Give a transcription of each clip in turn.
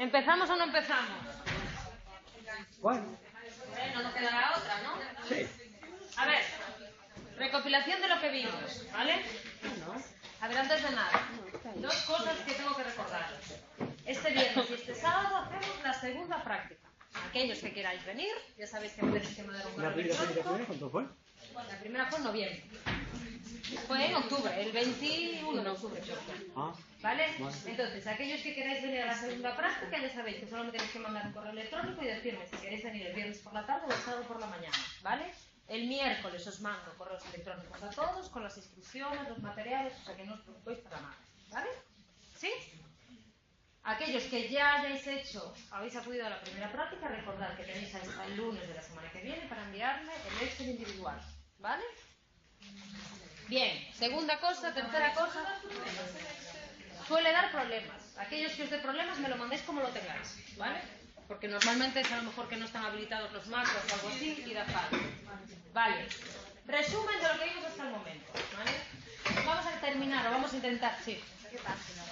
¿Empezamos o no empezamos? Bueno. No nos quedará otra, ¿no? Sí. A ver, recopilación de lo que vimos, ¿vale? A ver, antes de nada, dos cosas que tengo que recordaros. Este viernes y este sábado hacemos la segunda práctica. Aquellos que queráis venir, ya sabéis que me tenéis que mandar un correo electrónico. ¿Cuánto fue? La primera fue en noviembre. Fue en octubre, el 21 de octubre, creo que. ¿Vale? Entonces, aquellos que queráis venir a la segunda práctica, ya sabéis que solo me tenéis que mandar un correo electrónico y decirme si queréis venir el viernes por la tarde o el sábado por la mañana, ¿vale? El miércoles os mando correos electrónicos a todos con las instrucciones, los materiales, o sea que no os preocupéis para nada, ¿vale? ¿Sí? Aquellos que ya habéis acudido a la primera práctica, recordad que tenéis hasta el lunes de la semana que viene para enviarme el Excel individual, ¿vale? Bien, segunda cosa, tercera cosa, suele dar problemas. Aquellos que os dé problemas me lo mandéis como lo tengáis, ¿vale? Porque normalmente es a lo mejor que no están habilitados los macros o algo así y da fallo. Vale, resumen de lo que vimos hasta el momento, ¿vale? Vamos a terminar, o vamos a intentar, sí. ¿Qué página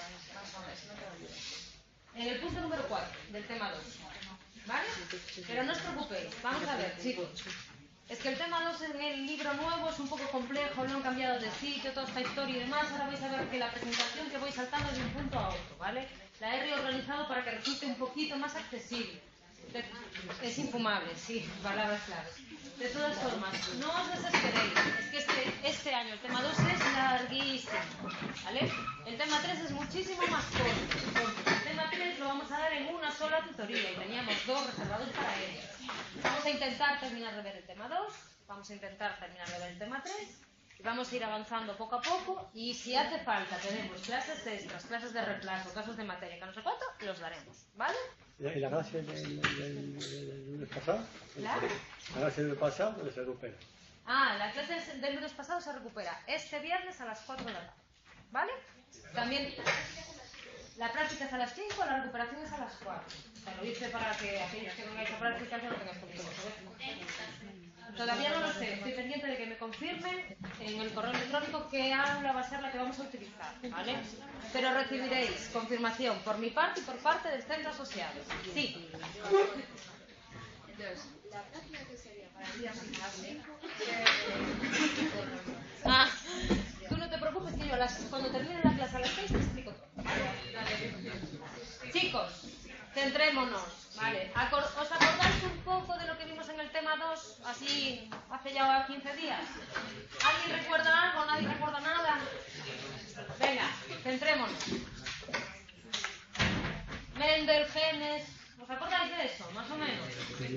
en el punto número 4 del tema 2, ¿vale? Pero no os preocupéis, vamos a ver, chicos. Es que el tema 2 en el libro nuevo es un poco complejo, lo han cambiado de sitio, toda esta historia y demás. Ahora vais a ver que la presentación que voy saltando de un punto a otro, ¿vale? La he reorganizado para que resulte un poquito más accesible. Es infumable, sí, palabras claves. De todas formas, no os desesperéis, es que este año el tema 2 es larguísimo, ¿vale? El tema 3 es muchísimo más corto. El tema 3 lo vamos a dar en una sola tutoría y teníamos 2 reservados para ello. Vamos a intentar terminar de ver el tema 2, vamos a intentar terminar de ver el tema 3 y vamos a ir avanzando poco a poco y si hace falta tenemos clases extras, clases de reemplazo, casos de materia, que no sé cuánto, los daremos, ¿vale? ¿Y la clase del lunes pasado? ¿La clase del pasado se recupera? La clase del lunes pasado se recupera este viernes a las 4 de la tarde, ¿vale? También la práctica es a las 5, la recuperación es a las 4. O sea, lo hice para que aquellos que vengáis a prácticas no lo tengáis que hacer. Todavía no lo sé, estoy pendiente de que me confirmen en el correo electrónico qué aula va a ser la que vamos a utilizar, ¿vale? Pero recibiréis confirmación por mi parte y por parte del centro asociado. Sí. Entonces, la práctica que sería para el día 5. Tú no te preocupes que yo cuando termine la clase a las 6 te explico todo. Chicos, centrémonos, ¿vale? ¿Os acordáis un poco de lo que vimos en el tema 2, así hace ya 15 días? ¿Alguien recuerda algo? ¿Nadie recuerda nada? Venga, centrémonos. Mendel, genes, ¿os acordáis de eso? Más o menos.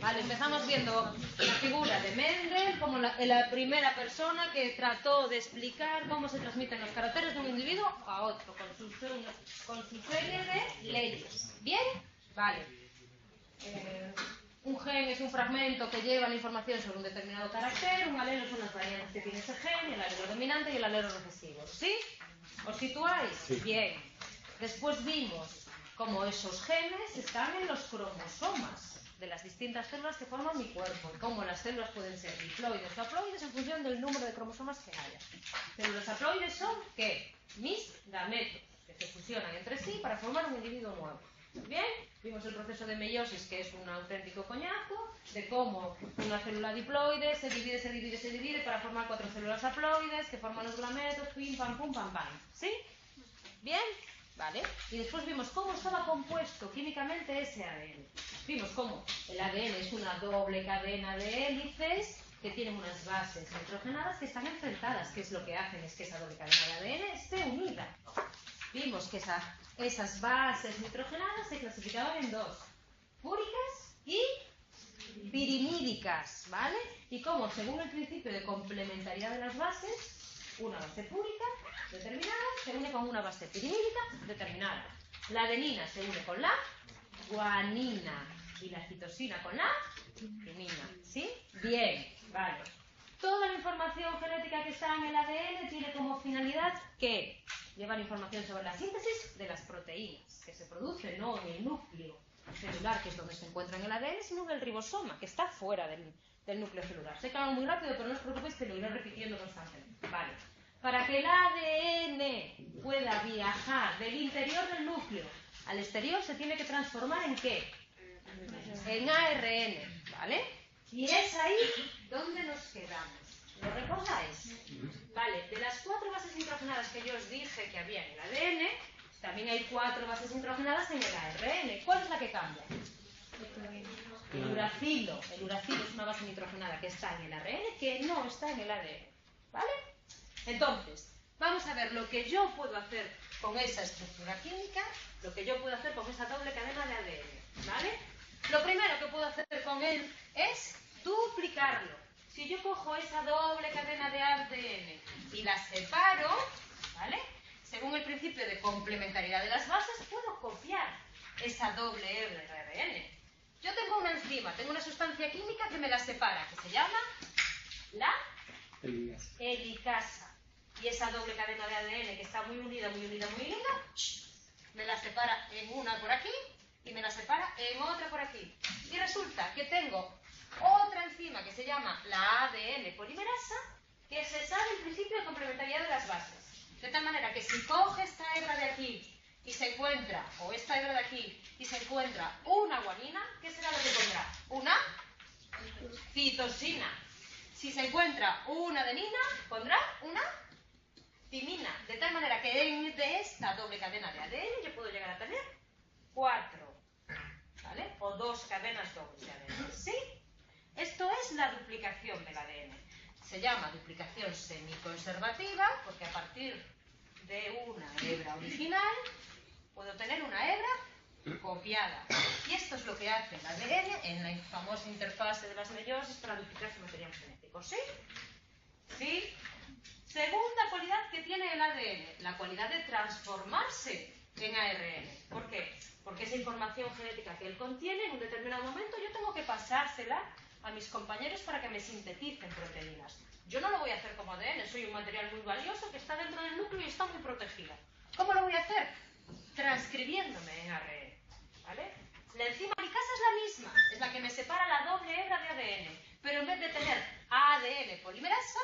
Vale, empezamos viendo la figura de Mendel como la primera persona que trató de explicar cómo se transmiten los caracteres de un individuo a otro, con su serie de leyes. ¿Bien? Vale. Un gen es un fragmento que lleva la información sobre un determinado carácter, un alelo son las variantes que tiene ese gen, el alelo dominante y el alelo recesivo. ¿Sí? ¿Os situáis? Sí. Bien. Después vimos cómo esos genes están en los cromosomas de las distintas células que forman mi cuerpo, y cómo las células pueden ser diploides o haploides en función del número de cromosomas que haya. Células haploides son, ¿qué? Mis gametos, que se fusionan entre sí para formar un individuo nuevo. Bien, vimos el proceso de meiosis, que es un auténtico coñazo, de cómo una célula diploide se divide para formar 4 células haploides que forman los gametos, pim, pam, pum, pam, pam. ¿Sí? ¿Bien? ¿Vale? Y después vimos cómo estaba compuesto químicamente ese ADN. Vimos cómo el ADN es una doble cadena de hélices que tienen unas bases nitrogenadas que están enfrentadas, que es lo que hacen es que esa doble cadena de ADN esté unida. Vimos que esas bases nitrogenadas se clasificaban en 2, púricas y pirimídicas, ¿vale? Y cómo, según el principio de complementariedad de las bases, una base púrica determinada se une con una base pirimídica determinada. La adenina se une con la guanina y la citosina con la timina. ¿Sí? Bien, vale. Toda la información genética que está en el ADN tiene como finalidad que llevar información sobre la síntesis de las proteínas que se producen no en el núcleo celular, que es donde se encuentra en el ADN, sino en el ribosoma, que está fuera del núcleo celular. Sé que hago muy rápido, pero no os preocupéis que lo iré repitiendo constantemente. Vale. Para que el ADN pueda viajar del interior del núcleo al exterior se tiene que transformar ¿en qué? En ARN, ¿vale? Y es ahí donde nos quedamos. ¿Lo recordáis? Vale, de las 4 bases nitrogenadas que yo os dije que había en el ADN, también hay 4 bases nitrogenadas en el ARN. ¿Cuál es la que cambia? El uracilo. El uracilo es una base nitrogenada que está en el ARN, que no está en el ADN. ¿Vale? Entonces, vamos a ver lo que yo puedo hacer con esa estructura química, lo que yo puedo hacer con esa doble cadena de ADN. ¿Vale? Lo primero que puedo hacer con él es duplicarlo. Si yo cojo esa doble cadena de ADN y la separo, ¿vale? Según el principio de complementariedad de las bases, puedo copiar esa doble hebra de ARN. Yo tengo una enzima, tengo una sustancia química que me la separa, que se llama la helicasa. Y esa doble cadena de ADN que está muy unida, me la separa en una por aquí y me la separa en otra por aquí. Y resulta que tengo otra enzima que se llama la ADN polimerasa, que se sabe el principio de complementariedad de las bases. De tal manera que si coge esta hebra de aquí y se encuentra, o esta hebra de aquí, y se encuentra una guanina, ¿qué será lo que pondrá? Una citosina. Si se encuentra una adenina, pondrá una timina. De tal manera que de esta doble cadena de ADN yo puedo llegar a tener 4, ¿vale? O 2 cadenas dobles de ADN, ¿sí? Esto es la duplicación del ADN. Se llama duplicación semiconservativa porque a partir de una hebra original puedo tener una hebra copiada. Y esto es lo que hace el ADN en la famosa interfase de las meiosis para duplicar su material genético. ¿Sí? ¿Sí? Segunda cualidad que tiene el ADN, la cualidad de transformarse en ARN. ¿Por qué? Porque esa información genética que él contiene, en un determinado momento yo tengo que pasársela a mis compañeros para que me sinteticen proteínas. Yo no lo voy a hacer como ADN, soy un material muy valioso que está dentro del núcleo y está muy protegido. ¿Cómo lo voy a hacer? Transcribiéndome en ARN, ¿vale? La enzima helicasa es la misma, es la que me separa la doble hebra de ADN, pero en vez de tener ADN polimerasa,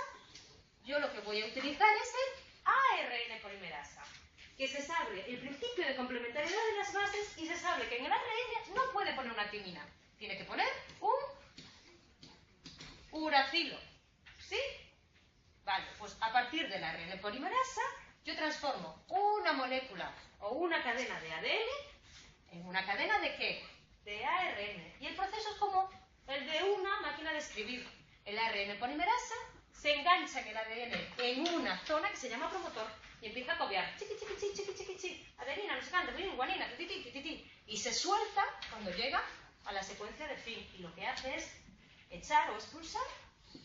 yo lo que voy a utilizar es el ARN polimerasa, que se sabe el principio de complementariedad de las bases y se sabe que en el ARN no puede poner una timina, tiene que poner un uracilo. ¿Sí? Vale, pues a partir del ARN polimerasa yo transformo una molécula o una cadena de ADN en una cadena ¿de qué? De ARN. Y el proceso es como el de una máquina de escribir. El ARN polimerasa se engancha en el ADN en una zona que se llama promotor y empieza a copiar chiqui, chiqui, chiqui, chiqui, chiqui, chiqui, adenina, no sé cuánto, guanina, tititi, tititi, y se suelta cuando llega a la secuencia de fin y lo que hace es echar o expulsar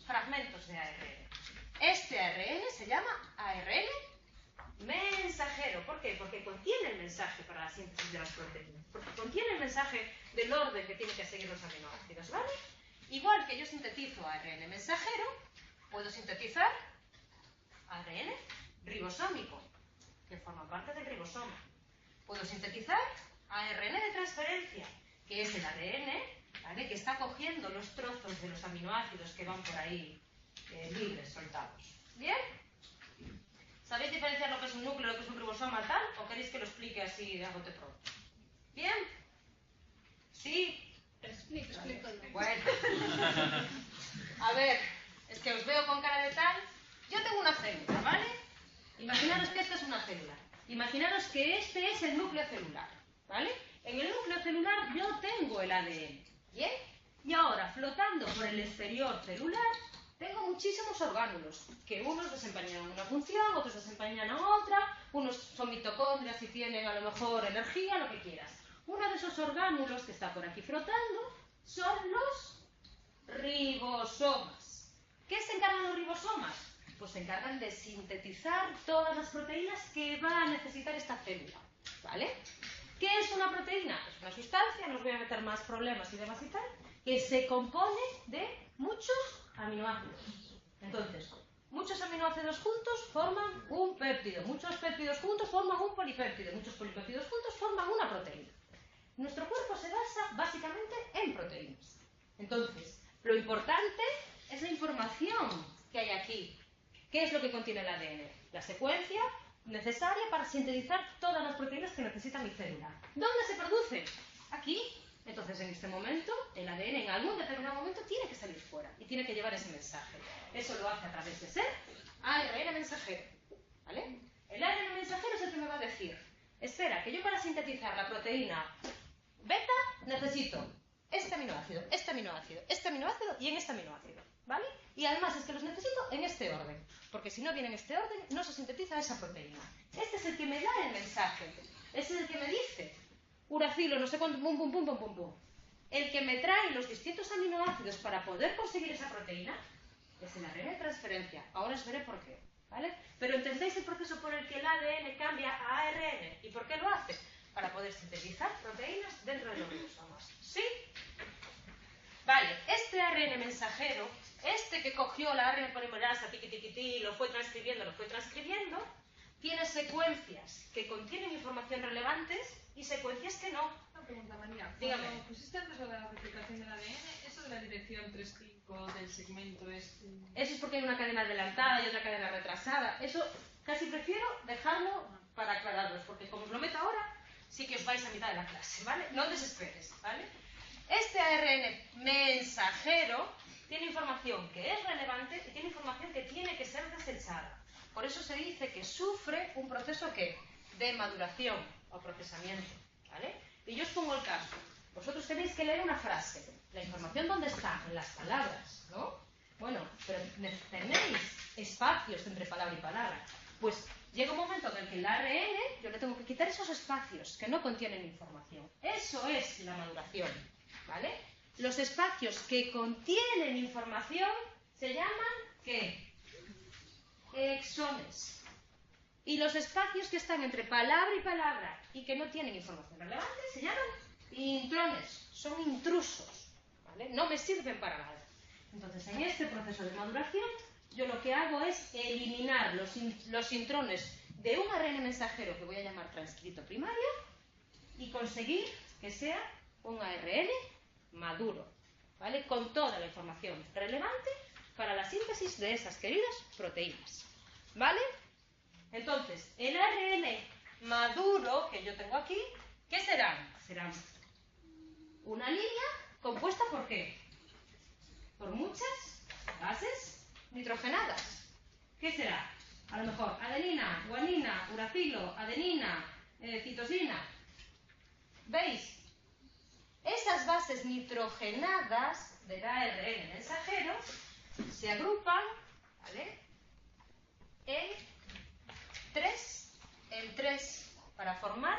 fragmentos de ARN. Este ARN se llama ARN mensajero. ¿Por qué? Porque contiene el mensaje para la síntesis de las proteínas. Porque contiene el mensaje del orden que tienen que seguir los aminoácidos, ¿vale? Igual que yo sintetizo ARN mensajero, puedo sintetizar ARN ribosómico, que forma parte del ribosoma. Puedo sintetizar ARN de transferencia, que es el ADN, ¿vale? Que está cogiendo los trozos de los aminoácidos que van por ahí libres, soltados. ¿Bien? ¿Sabéis diferenciar lo que es un núcleo, lo que es un ribosoma tal? ¿O queréis que lo explique así de a bote pronto? ¿Bien? ¿Sí? Explico. Bueno. A ver, es que os veo con cara de tal. Yo tengo una célula, ¿vale? Imaginaros que esta es una célula. Imaginaros que este es el núcleo celular, ¿vale? En el núcleo celular yo tengo el ADN, ¿bien? Y ahora, flotando por el exterior celular, tengo muchísimos orgánulos, que unos desempeñan una función, otros desempeñan otra, unos son mitocondrias y tienen a lo mejor energía, lo que quieras. Uno de esos orgánulos que está por aquí flotando son los ribosomas. ¿Qué se encargan los ribosomas? Pues se encargan de sintetizar todas las proteínas que va a necesitar esta célula, ¿vale? ¿Qué es una proteína? Es una sustancia, no os voy a meter más problemas y demás y tal, que se compone de muchos aminoácidos. Entonces, muchos aminoácidos juntos forman un péptido, muchos péptidos juntos forman un polipéptido, muchos polipéptidos juntos forman una proteína. Nuestro cuerpo se basa básicamente en proteínas. Entonces, lo importante es la información que hay aquí. ¿Qué es lo que contiene el ADN? La secuencia necesaria para sintetizar todas las proteínas que necesita mi célula. ¿Dónde se produce? Aquí. Entonces, en este momento, el ADN en algún determinado momento tiene que salir fuera y tiene que llevar ese mensaje. Eso lo hace a través de ser ARN mensajero. ¿Vale? El ARN mensajero es el que me va a decir, espera, que yo para sintetizar la proteína beta necesito este aminoácido, este aminoácido, este aminoácido y en este aminoácido. ¿Vale? Y además es que los necesito en este orden, porque si no viene en este orden, no se sintetiza esa proteína. Este es el que me da el mensaje. Este es el que me dice, uracilo, no sé cuánto, pum, pum, pum, pum, pum, pum. El que me trae los distintos aminoácidos para poder conseguir esa proteína es el ARN de transferencia. Ahora os veré por qué. ¿Vale? Pero ¿entendéis el proceso por el que el ADN cambia a ARN? ¿Y por qué lo hace? Para poder sintetizar proteínas dentro de los ribosomas. ¿Sí? Vale, este ARN mensajero, este que cogió la ARN polimerasa, tiqui, lo fue transcribiendo, tiene secuencias que contienen información relevantes y secuencias que no. Una pregunta, María. Dígame. Cuando pusiste antes lo de la replicación del ADN, ¿eso de la dirección 3,5 del segmento es...? Eso es porque hay una cadena adelantada y otra cadena retrasada. Eso casi prefiero dejarlo para aclararlos, porque como os lo meto ahora, sí que os vais a mitad de la clase, ¿vale? No os desesperes, ¿vale? Este ARN mensajero tiene información que es relevante y tiene información que tiene que ser desechada. Por eso se dice que sufre un proceso ¿qué? De maduración o procesamiento, ¿vale? Y yo os pongo el caso. Vosotros tenéis que leer una frase. La información, ¿dónde está? En las palabras, ¿no? Bueno, pero tenéis espacios entre palabra y palabra. Pues llega un momento en el que el ARN, yo le tengo que quitar esos espacios que no contienen información. Eso es la maduración, ¿vale? Los espacios que contienen información se llaman, ¿qué? Exones. Y los espacios que están entre palabra y palabra y que no tienen información relevante se llaman intrones. Son intrusos, ¿vale? No me sirven para nada. Entonces, en este proceso de maduración, yo lo que hago es eliminar los intrones de un ARN mensajero que voy a llamar transcrito primario y conseguir que sea un ARN maduro, ¿vale? Con toda la información relevante para la síntesis de esas queridas proteínas, ¿vale? Entonces, el ARN maduro que yo tengo aquí, ¿qué serán? Serán una línea compuesta ¿por qué? Por muchas bases nitrogenadas. ¿Qué será? A lo mejor adenina, guanina, uracilo, adenina, citosina. ¿Veis? Esas bases nitrogenadas del ARN mensajero se agrupan, ¿vale? en tres para formar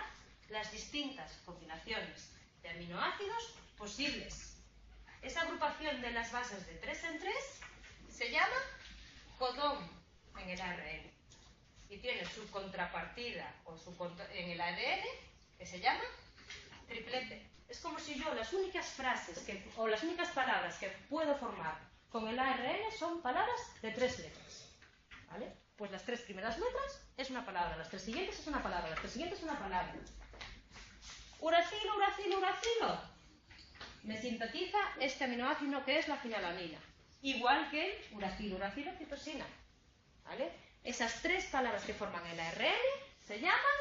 las distintas combinaciones de aminoácidos posibles. Esa agrupación de las bases de 3 en 3 se llama codón en el ARN y tiene su contrapartida en el ADN que se llama triplete. Es como si yo las únicas frases o las únicas palabras que puedo formar con el ARN son palabras de 3 letras, ¿vale? Pues las 3 primeras letras es una palabra, las 3 siguientes es una palabra, las 3 siguientes es una palabra. Uracilo, uracilo, uracilo. Me sintetiza este aminoácido que es la fenilalanina. Igual que el uracilo, uracilo, citosina. ¿Vale? Esas 3 palabras que forman el ARN se llaman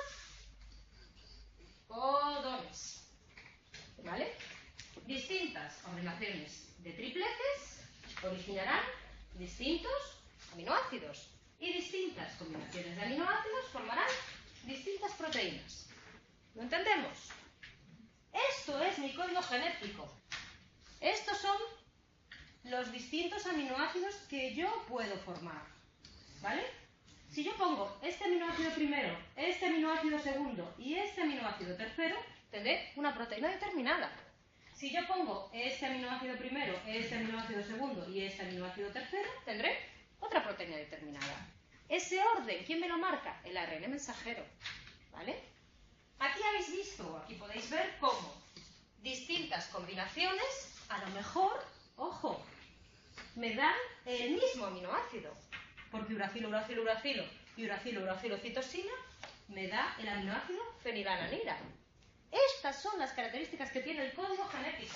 codones. ¿Vale? Distintas combinaciones de tripletes originarán distintos aminoácidos. Y distintas combinaciones de aminoácidos formarán distintas proteínas. ¿Lo entendemos? Esto es mi código genético. Estos son los distintos aminoácidos que yo puedo formar. ¿Vale? Si yo pongo este aminoácido primero, este aminoácido segundo y este aminoácido tercero, tendré una proteína determinada. Si yo pongo este aminoácido primero, este aminoácido segundo y este aminoácido tercero, tendré otra proteína determinada. Ese orden, ¿quién me lo marca? El ARN mensajero. ¿Vale? Aquí habéis visto, aquí podéis ver cómo distintas combinaciones, a lo mejor, ojo, me dan el mismo aminoácido. Porque uracilo, uracilo, uracilo y uracilo, uracilo, citosina me da el aminoácido fenilalanina. Estas son las características que tiene el código genético.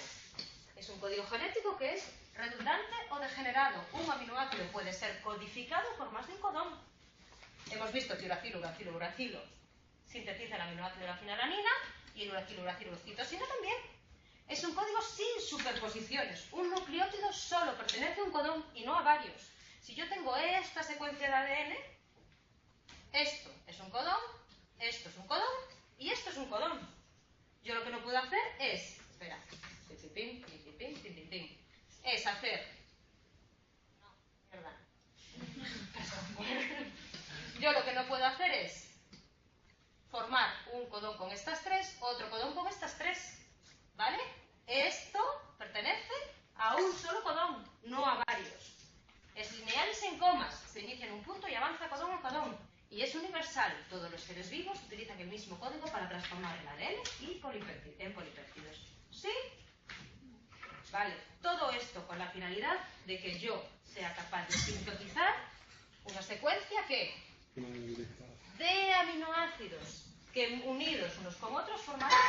Es un código genético que es redundante o degenerado. Un aminoácido puede ser codificado por más de un codón. Hemos visto que uracilo, uracilo, uracilo sintetiza el aminoácido de la fenilalanina y el uracilo, uracilo, citosina también. Es un código sin superposiciones. Un nucleótido solo pertenece a un codón y no a varios. Si yo tengo esta secuencia de ADN, esto es un codón, esto es un codón y esto es un codón. Yo lo que no puedo hacer es, espera, es hacer, no, mierda. Yo lo que no puedo hacer es formar un codón con estas tres, otro codón con estas tres, ¿vale? Esto pertenece a un solo codón, no a varios. Es lineal y sin comas, se inicia en un punto y avanza codón a codón. Y es universal, todos los seres vivos utilizan el mismo código para transformar el ADN en polipéptidos. ¿Sí? Vale, todo esto con la finalidad de que yo sea capaz de sintetizar una secuencia que de aminoácidos que unidos unos con otros formarán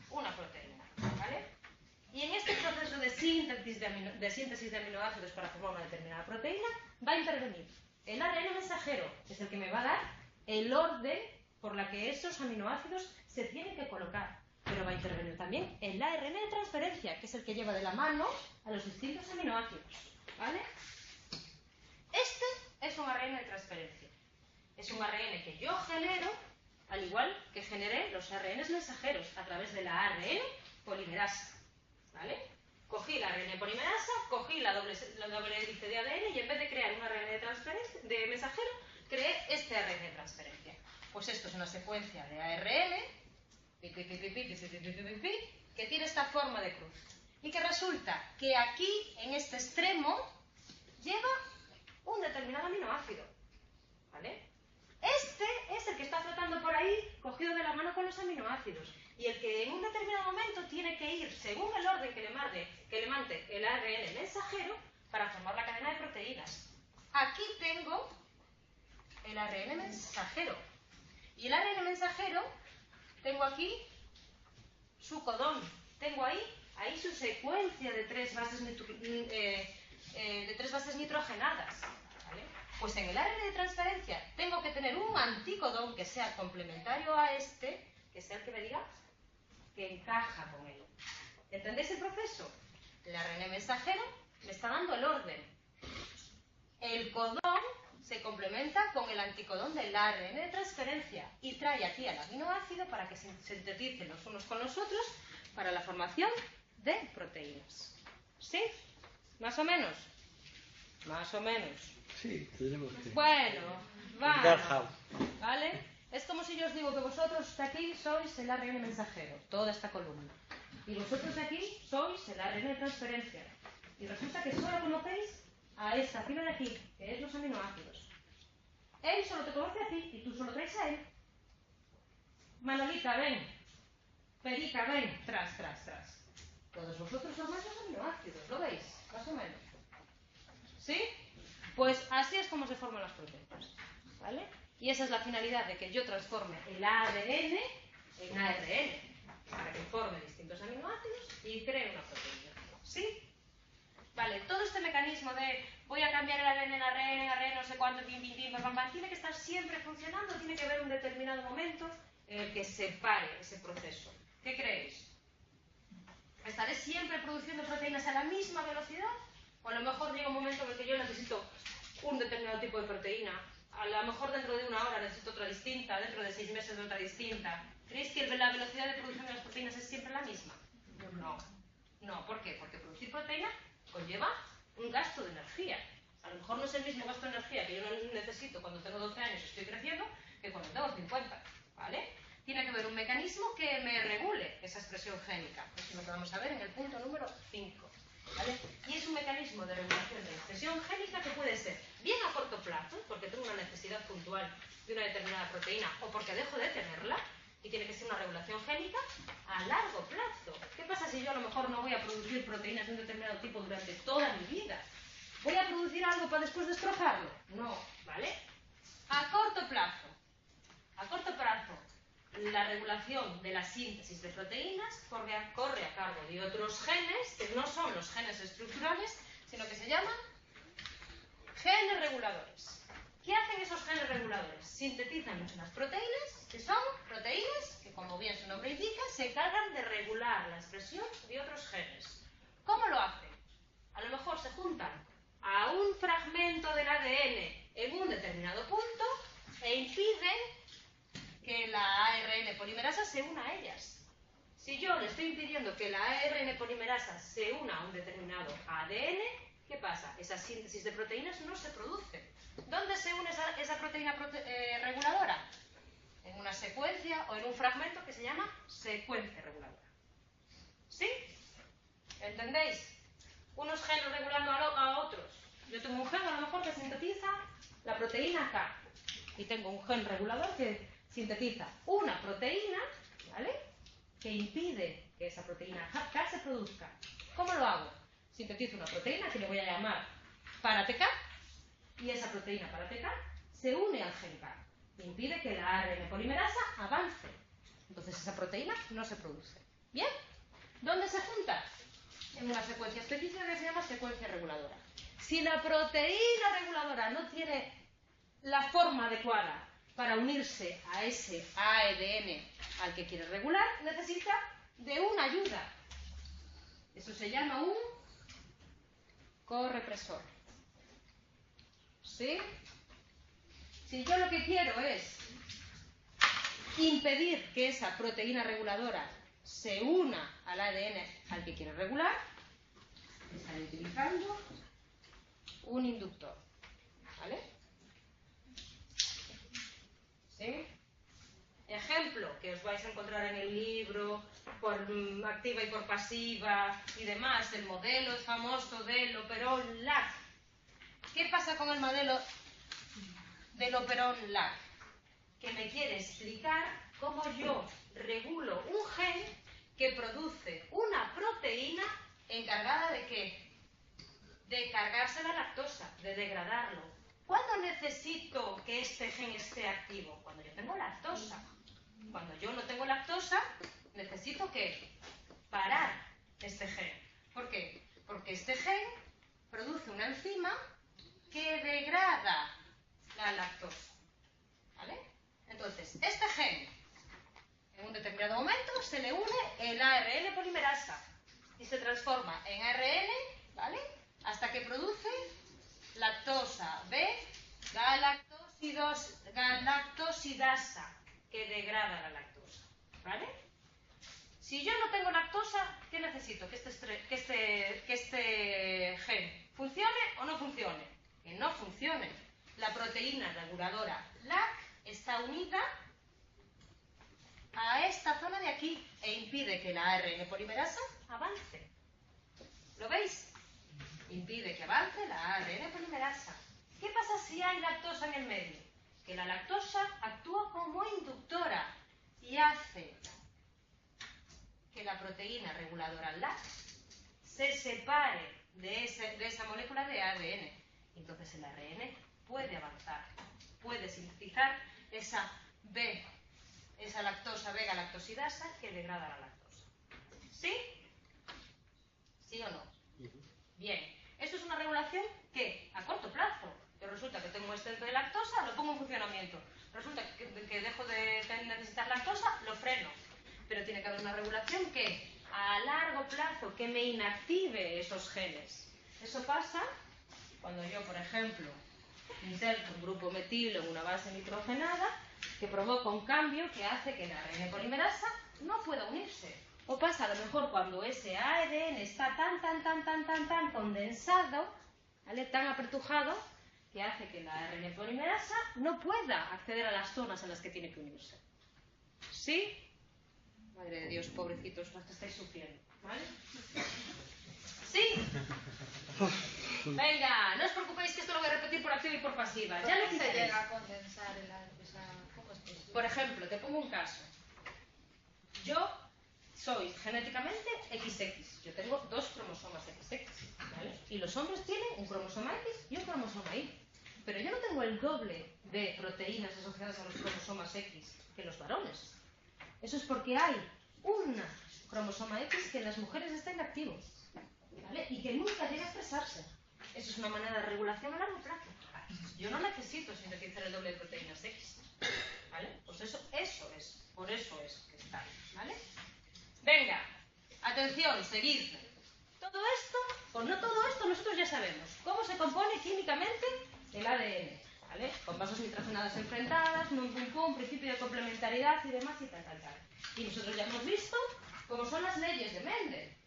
una proteína, ¿vale? Y en este proceso de síntesis de aminoácidos para formar una determinada proteína va a intervenir el ARN mensajero, que es el que me va a dar el orden por la que esos aminoácidos se tienen que colocar. Pero va a intervenir también el ARN de transferencia, que es el que lleva de la mano a los distintos aminoácidos, ¿vale? Este es un ARN de transferencia. Es un ARN que yo genero, al igual que generé los ARNs mensajeros a través de la ARN polimerasa, ¿vale? Cogí la ARN polimerasa, cogí la doble hélice de ADN y en vez de crear un ARN de mensajero, creé este ARN de transferencia. Pues esto es una secuencia de ARN que tiene esta forma de cruz. Y que resulta que aquí, en este extremo, lleva un determinado aminoácido, ¿vale? Este es el que está flotando por ahí, cogido de la mano con los aminoácidos. Y el que en un determinado momento tiene que ir, según el orden que le mande el ARN mensajero, para formar la cadena de proteínas. Aquí tengo el ARN mensajero. Y el ARN mensajero, tengo aquí su codón. Tengo ahí su secuencia de tres bases nitrogenadas. ¿Vale? Pues en el ARN de transferencia tengo que tener un anticodón que sea complementario a este, que sea el que me diga que encaja con él. ¿Entendéis el proceso? El ARN mensajero me está dando el orden. El codón se complementa con el anticodón del ARN de transferencia y trae aquí al aminoácido para que se sinteticen los unos con los otros para la formación de proteínas. ¿Sí? ¿Más o menos? Más o menos. Sí, tenemos que... Bueno, ¿vale? Es como si yo os digo que vosotros de aquí sois el ARN mensajero, toda esta columna. Y vosotros de aquí sois el ARN de transferencia. Y resulta que solo conocéis a esta fila de aquí, que es los aminoácidos. Él solo te conoce a ti y tú solo traes a él. Manolita, ven. Perica, ven. Tras. Todos vosotros formáis los aminoácidos, ¿lo veis? Más o menos. ¿Sí? Pues así es como se forman las proteínas, ¿vale? Y esa es la finalidad de que yo transforme el ADN en ARN, para que forme distintos aminoácidos y cree una proteína. ¿Sí? Vale, todo este mecanismo de voy a cambiar el ADN en ARN, no sé cuánto, tiene que estar siempre funcionando, tiene que haber un determinado momento en el que se pare ese proceso. ¿Qué creéis? ¿Estaré siempre produciendo proteínas a la misma velocidad? O a lo mejor llega un momento en el que yo necesito un determinado tipo de proteína. A lo mejor dentro de una hora necesito otra distinta, dentro de 6 meses de otra distinta. ¿Creéis que la velocidad de producción de las proteínas es siempre la misma? No, ¿por qué? Porque producir proteína conlleva un gasto de energía. A lo mejor no es el mismo gasto de energía que yo necesito cuando tengo 12 años y estoy creciendo que cuando tengo 50, ¿vale? Tiene que haber un mecanismo que me regule esa expresión génica. Eso es lo que vamos a ver en el punto número 5. ¿Vale? Y es un mecanismo de regulación de la expresión génica que puede ser bien a corto plazo, porque tengo una necesidad puntual de una determinada proteína o porque dejo de tenerla, y tiene que ser una regulación génica a largo plazo. ¿Qué pasa si yo a lo mejor no voy a producir proteínas de un determinado tipo durante toda mi vida? ¿Voy a producir algo para después destrozarlo? No, ¿vale? A corto plazo, la regulación de la síntesis de proteínas corre a cargo de otros genes que no son los genes estructurales, sino que se llaman genes reguladores. ¿Qué hacen hacen esos genes reguladores? Sintetizan muchas proteínas, que son proteínas que, como bien su nombre indica, se encargan de regular la expresión de otros genes. ¿Cómo lo hacen? A lo mejor se juntan a un fragmento del ADN en un determinado punto e impiden que la ARN polimerasa se una a ellas. Si yo le estoy impidiendo que la ARN polimerasa se una a un determinado ADN, ¿qué pasa? Esa síntesis de proteínas no se produce. ¿Dónde se une esa proteína reguladora? En una secuencia o en un fragmento que se llama secuencia reguladora. ¿Sí? ¿Entendéis? Unos genes regulando a otros. Yo tengo un gen a lo mejor que sintetiza la proteína K. Y tengo un gen regulador que sintetiza una proteína, ¿vale?, que impide que esa proteína K se produzca. ¿Cómo lo hago? Sintetizo una proteína que le voy a llamar para-TK, y esa proteína para-TK se une al gen K. E impide que la ARN polimerasa avance. Entonces esa proteína no se produce. ¿Bien? ¿Dónde se junta? En una secuencia específica que se llama secuencia reguladora. Si la proteína reguladora no tiene la forma adecuada para unirse a ese ADN al que quiere regular, necesita de una ayuda. Eso se llama un correpresor. ¿Sí? Si yo lo que quiero es impedir que esa proteína reguladora se una al ADN al que quiere regular, estaré utilizando un inductor. ¿Vale? ¿Sí? Ejemplo que os vais a encontrar en el libro, por activa y por pasiva y demás, el modelo famoso del operón-LAC. ¿Qué pasa con el modelo del operón-LAC? Que me quiere explicar cómo yo regulo un gen que produce una proteína encargada de ¿qué? De cargarse la lactosa, de degradarlo. ¿Cuándo necesito que este gen esté activo? Cuando yo tengo lactosa. Cuando yo no tengo lactosa, necesito ¿qué? Parar este gen. ¿Por qué? Porque este gen produce una enzima que degrada la lactosa. ¿Vale? Entonces, este gen, en un determinado momento, se le une el ARN polimerasa y se transforma en ARN, ¿vale?, hasta que produce lactosa B, galactosidasa, que degrada la lactosa. ¿Vale? Si yo no tengo lactosa, ¿qué necesito? Que este gen funcione o no funcione. Que no funcione. La proteína reguladora LAC está unida a esta zona de aquí e impide que la ARN polimerasa avance. ¿Lo veis? Impide que avance la ARN polimerasa. ¿Qué pasa si hay lactosa en el medio? Que la lactosa actúa como inductora y hace que la proteína reguladora LAC se separe de esa molécula de ADN. Entonces el ARN puede avanzar, puede sintetizar esa lactosa B-galactosidasa que degrada la lactosa. ¿Sí? ¿Sí o no? Bien. Esto es una regulación que, a corto plazo, que resulta que tengo un excedente de lactosa, lo pongo en funcionamiento. Resulta que dejo de necesitar lactosa, lo freno. Pero tiene que haber una regulación que, a largo plazo, que me inactive esos genes. Eso pasa cuando yo, por ejemplo, inserto un grupo metilo en una base nitrogenada que provoca un cambio que hace que la ARN polimerasa no pueda unirse. O pasa a lo mejor cuando ese ADN está tan condensado, ¿vale?, tan apertujado, que hace que la ARN polimerasa no pueda acceder a las zonas en las que tiene que unirse. ¿Sí? Madre de Dios, pobrecitos, los que estáis sufriendo. ¿Vale? ¿Sí? Venga, no os preocupéis que esto lo voy a repetir por activa y por pasiva. Ya lo se llega a condensar ¿cómo es posible? Por ejemplo, te pongo un caso. Yo soy genéticamente XX. Yo tengo 2 cromosomas XX, ¿vale? Y los hombres tienen un cromosoma X y un cromosoma Y. Pero yo no tengo el doble de proteínas asociadas a los cromosomas X que los varones. Eso es porque hay un cromosoma X que en las mujeres está inactivo, ¿vale? Y que nunca llega a expresarse. Eso es una manera de regulación a largo plazo. Yo no necesito sintetizar el doble de proteínas X, ¿vale? Pues eso es, por eso es que está ahí, ¿vale? Venga, atención, seguidme. Todo esto, pues no todo esto, nosotros ya sabemos cómo se compone químicamente el ADN, ¿vale? Con bases nitrogenadas enfrentadas, principio de complementariedad y demás y tal. Y nosotros ya hemos visto cómo son las leyes de Mendel.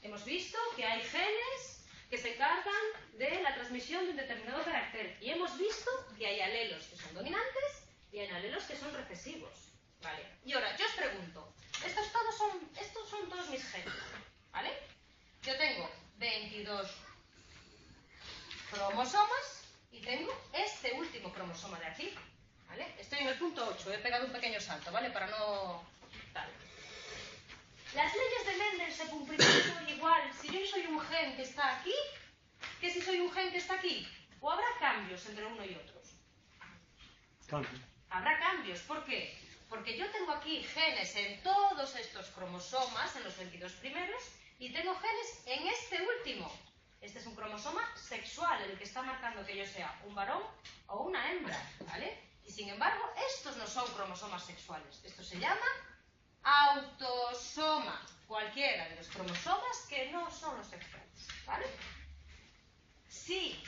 Hemos visto que hay genes que se encargan de la transmisión de un determinado carácter. Y hemos visto que hay alelos que son dominantes y hay alelos que son recesivos, ¿vale? Y ahora, yo os pregunto, estos son todos mis genes, ¿vale? Yo tengo 22 cromosomas y tengo este último cromosoma de aquí, ¿vale? Estoy en el punto 8, he pegado un pequeño salto, ¿vale? Para no... tal. Las leyes de Mendel se cumplirán igual si yo soy un gen que está aquí que si soy un gen que está aquí. ¿O habrá cambios entre uno y otro? Cambios. Habrá cambios. ¿Por qué? Porque yo tengo aquí genes en todos estos cromosomas, en los 22 primeros, y tengo genes en este último. Este es un cromosoma sexual, el que está marcando que yo sea un varón o una hembra, ¿vale? Y sin embargo, estos no son cromosomas sexuales. Esto se llama autosoma, cualquiera de los cromosomas que no son los sexuales, ¿vale? Si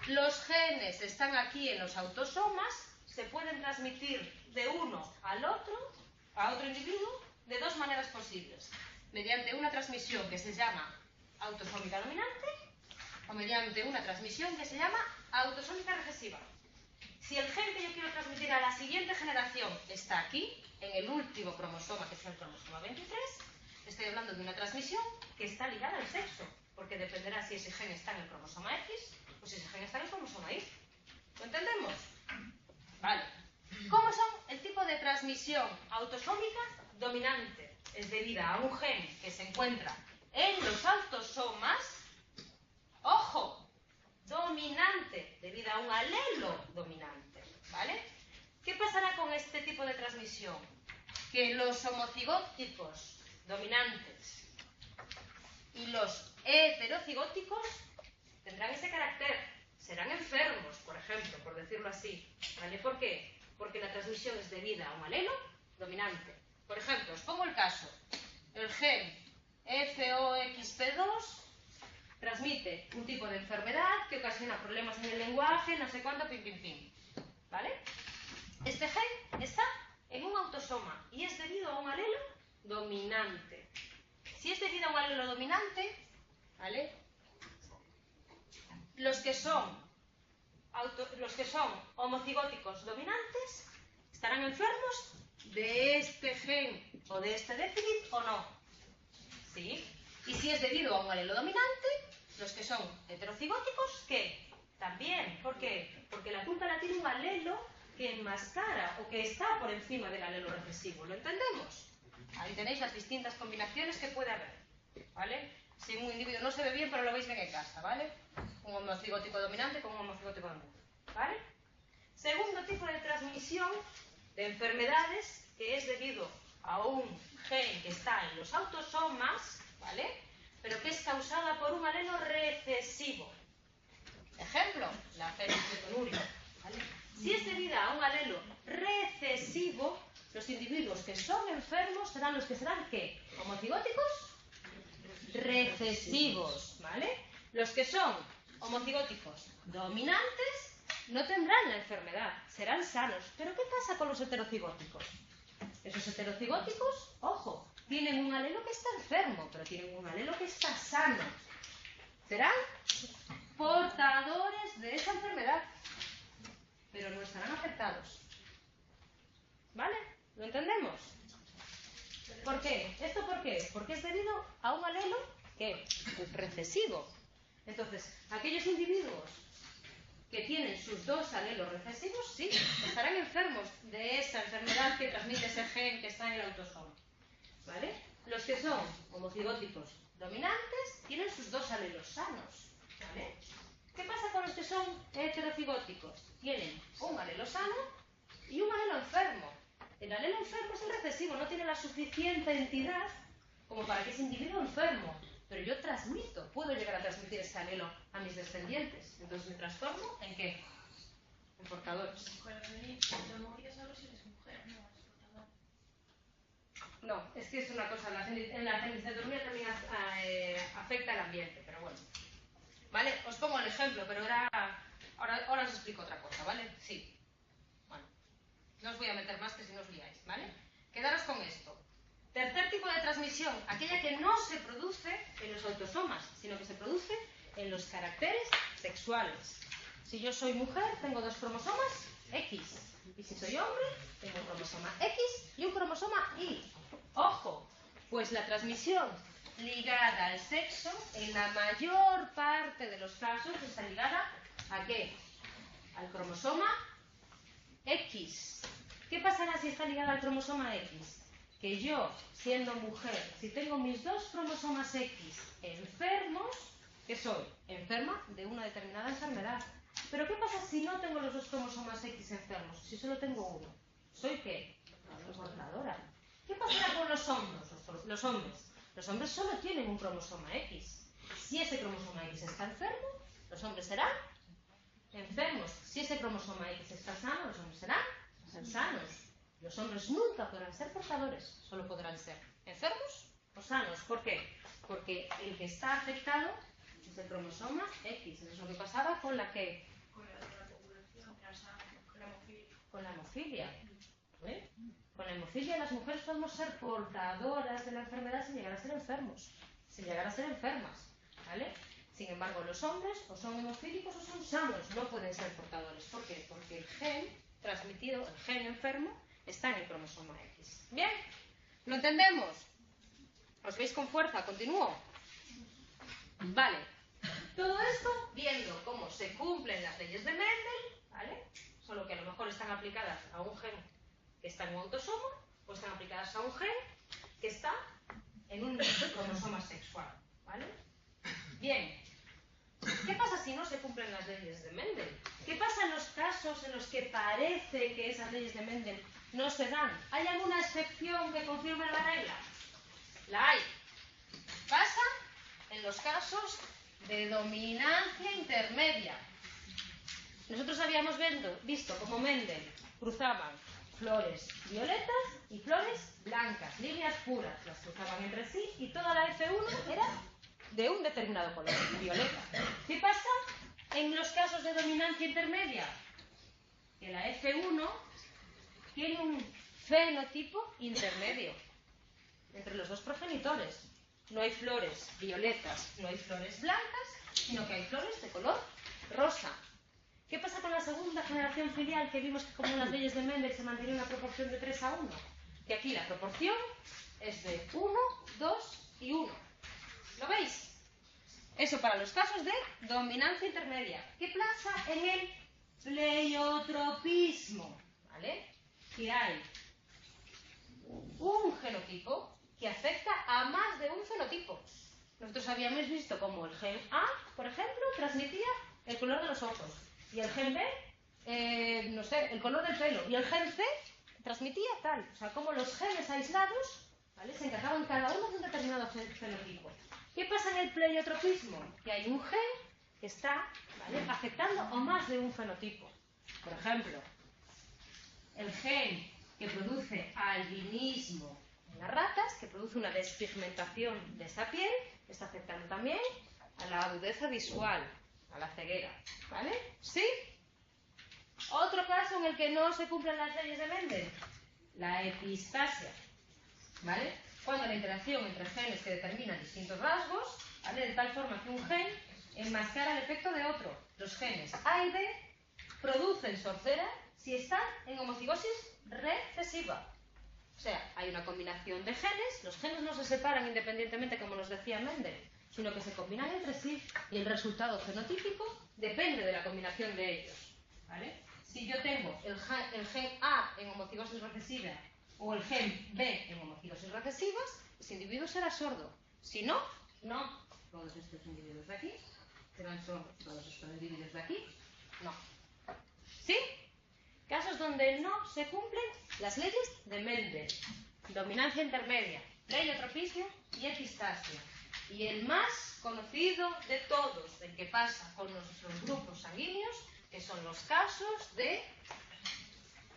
los genes están aquí en los autosomas, se pueden transmitir de uno al otro, a otro individuo, de dos maneras posibles. Mediante una transmisión que se llama autosómica dominante o mediante una transmisión que se llama autosómica recesiva. Si el gen que yo quiero transmitir a la siguiente generación está aquí, en el último cromosoma, que es el cromosoma 23, estoy hablando de una transmisión que está ligada al sexo, porque dependerá si ese gen está en el cromosoma X o si ese gen está en el cromosoma Y. ¿Lo entendemos? Vale. ¿Cómo son el tipo de transmisión autosómica dominante? Es debida a un gen que se encuentra en los autosomas, ojo, dominante, debido a un alelo dominante, ¿vale? ¿Qué pasará con este tipo de transmisión? Que los homocigóticos dominantes y los heterocigóticos tendrán ese carácter, serán enfermos, por ejemplo, por decirlo así, ¿vale? ¿Por qué? Porque la transmisión es debida a un alelo dominante. Por ejemplo, os pongo el caso, el gen FOXP2 transmite un tipo de enfermedad que ocasiona problemas en el lenguaje, no sé cuánto, pim, ¿vale? Este gen está en un autosoma y es debido a un alelo dominante. Si es debido a un alelo dominante, ¿vale? Los que son homocigóticos dominantes estarán enfermos de este gen o de este déficit o no. ¿Sí? Y si es debido a un alelo dominante, los que son heterocigóticos, ¿qué? También. ¿Por qué? Porque la culpa la tiene un alelo que enmascara o que está por encima del alelo recesivo. ¿Lo entendemos? Ahí tenéis las distintas combinaciones que puede haber, ¿vale? Si un individuo no se ve bien, pero lo veis bien en casa, ¿vale? Un homocigótico dominante con un homocigótico dominante, ¿vale? Segundo tipo de transmisión de enfermedades que es debido a un gen que está en los autosomas, ¿vale? Pero que es causada por un alelo recesivo. Ejemplo, la fenilketonuria, ¿vale? Si es debida a un alelo recesivo, los individuos que son enfermos serán los que serán, ¿qué? Homocigóticos recesivos, ¿vale? Los que son homocigóticos dominantes no tendrán la enfermedad, serán sanos. ¿Pero qué pasa con los heterocigóticos? Esos heterocigóticos, ojo, tienen un alelo que está enfermo, pero tienen un alelo que está sano. Serán portadores de esa enfermedad, pero no estarán afectados. ¿Vale? ¿Lo entendemos? ¿Por qué? ¿Esto por qué? Porque es debido a un alelo que es recesivo. Entonces, aquellos individuos que tienen sus dos alelos recesivos, sí, estarán enfermos de esa enfermedad que transmite ese gen que está en el autosoma. ¿Vale? Los que son homocigóticos dominantes tienen sus dos alelos sanos. ¿Vale? ¿Qué pasa con los que son heterocigóticos? Tienen un alelo sano y un alelo enfermo. El alelo enfermo es el recesivo, no tiene la suficiente entidad como para que ese individuo enfermo pero yo transmito, puedo llegar a transmitir ese alelo a mis descendientes. Entonces me transformo ¿en qué? En portadores. Pero lo moría solo si eres mujer, no es portador. No, es que es una cosa, en la fenilcetonuria también afecta al ambiente, pero bueno. ¿Vale? Os pongo el ejemplo, pero ahora os explico otra cosa, ¿vale? Sí. Bueno, no os voy a meter más que si no os liáis, ¿vale? Quedaros con esto. Tercer tipo de transmisión, aquella que no se produce en los autosomas, sino que se produce en los caracteres sexuales. Si yo soy mujer, tengo 2 cromosomas X. Y si soy hombre, tengo un cromosoma X y un cromosoma Y. ¡Ojo! Pues la transmisión ligada al sexo, en la mayor parte de los casos, está ligada ¿a qué? Al cromosoma X. ¿Qué pasará si está ligada al cromosoma X? Que yo, siendo mujer, si tengo mis 2 cromosomas X enfermos, ¿qué soy? Enferma de una determinada enfermedad. Pero ¿qué pasa si no tengo los 2 cromosomas X enfermos? Si solo tengo uno. ¿Soy qué? Portadora. ¿Qué pasará con los hombres? Los hombres solo tienen un cromosoma X. Si ese cromosoma X está enfermo, los hombres serán enfermos. Si ese cromosoma X está sano, los hombres serán sanos. Los hombres nunca podrán ser portadores, solo podrán ser enfermos o sanos. ¿Por qué? Porque el que está afectado es el cromosoma X. Eso es lo que pasaba con la que... Con la hemofilia. ¿Eh? Con la hemofilia las mujeres podemos ser portadoras de la enfermedad sin llegar a ser enfermos, sin llegar a ser enfermas, ¿vale? Sin embargo, los hombres o son hemofílicos o son sanos, no pueden ser portadores. ¿Por qué? Porque el gen transmitido, el gen enfermo, está en el cromosoma X. ¿Bien? ¿Lo entendemos? ¿Os veis con fuerza? ¿Continúo? Vale. Todo esto viendo cómo se cumplen las leyes de Mendel, ¿vale? Solo que a lo mejor están aplicadas a un gen que está en un autosoma o están aplicadas a un gen que está en un cromosoma sexual, ¿vale? Bien. ¿Qué pasa si no se cumplen las leyes de Mendel? ¿Qué pasa en los casos en los que parece que esas leyes de Mendel no se dan? ¿Hay alguna excepción que confirme la regla? La hay. Pasa en los casos de dominancia intermedia. Nosotros habíamos visto cómo Mendel cruzaban flores violetas y flores blancas, líneas puras, las cruzaban entre sí y toda la F1 era de un determinado color, violeta. ¿Qué pasa en los casos de dominancia intermedia? Que la F1 tiene un fenotipo intermedio entre los 2 progenitores. No hay flores violetas, no hay flores blancas, sino que hay flores de color rosa. ¿Qué pasa con la segunda generación filial que vimos que como en las leyes de Mendel se mantenía una proporción de 3:1? Que aquí la proporción es de 1, 2 y 1. ¿Lo veis? Eso para los casos de dominancia intermedia. ¿Qué pasa en el pleiotropismo? ¿Vale? Que hay un genotipo que afecta a más de un fenotipo. Nosotros habíamos visto como el gen A, por ejemplo, transmitía el color de los ojos. Y el gen B, no sé, el color del pelo. Y el gen C transmitía tal. O sea, como los genes aislados, ¿vale? Se encargaban cada uno de un determinado fenotipo. ¿Qué pasa en el pleiotropismo? Que hay un gen que está, ¿vale?, afectando a más de un fenotipo. Por ejemplo, el gen que produce albinismo en las ratas, que produce una despigmentación de esa piel, está afectando también a la agudeza visual, a la ceguera, ¿vale? ¿Sí? Otro caso en el que no se cumplen las leyes de Mendel, la epistasia, ¿vale? Cuando la interacción entre genes que determinan distintos rasgos, ¿vale?, de tal forma que un gen enmascara el efecto de otro. Los genes A y B producen sordera si están en homocigosis recesiva. O sea, hay una combinación de genes, los genes no se separan independientemente, como nos decía Mendel, sino que se combinan entre sí y el resultado fenotípico depende de la combinación de ellos, ¿vale? Si yo tengo el gen A en homocigosis recesiva o el gen B en homocigosis recesivas, ese individuo será sordo. Si no, no. Todos estos individuos de aquí serán sordos. Todos estos individuos de aquí, no. ¿Sí? Casos donde no se cumplen las leyes de Mendel. Dominancia intermedia, pleiotropismo y epistasia. y el más conocido de todos, el que pasa con nuestros grupos sanguíneos, que son los casos de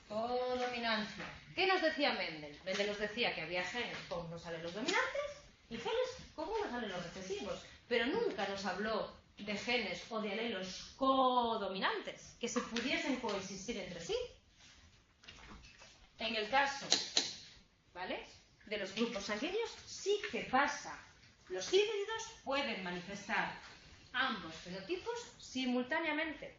codominancia. ¿Qué nos decía Mendel? Mendel nos decía que había genes con unos alelos dominantes y genes con unos alelos recesivos, pero nunca nos habló de genes o de alelos codominantes que se pudiesen coexistir entre sí. En el caso, ¿vale?, de los grupos sanguíneos sí que pasa. Los híbridos pueden manifestar ambos fenotipos simultáneamente.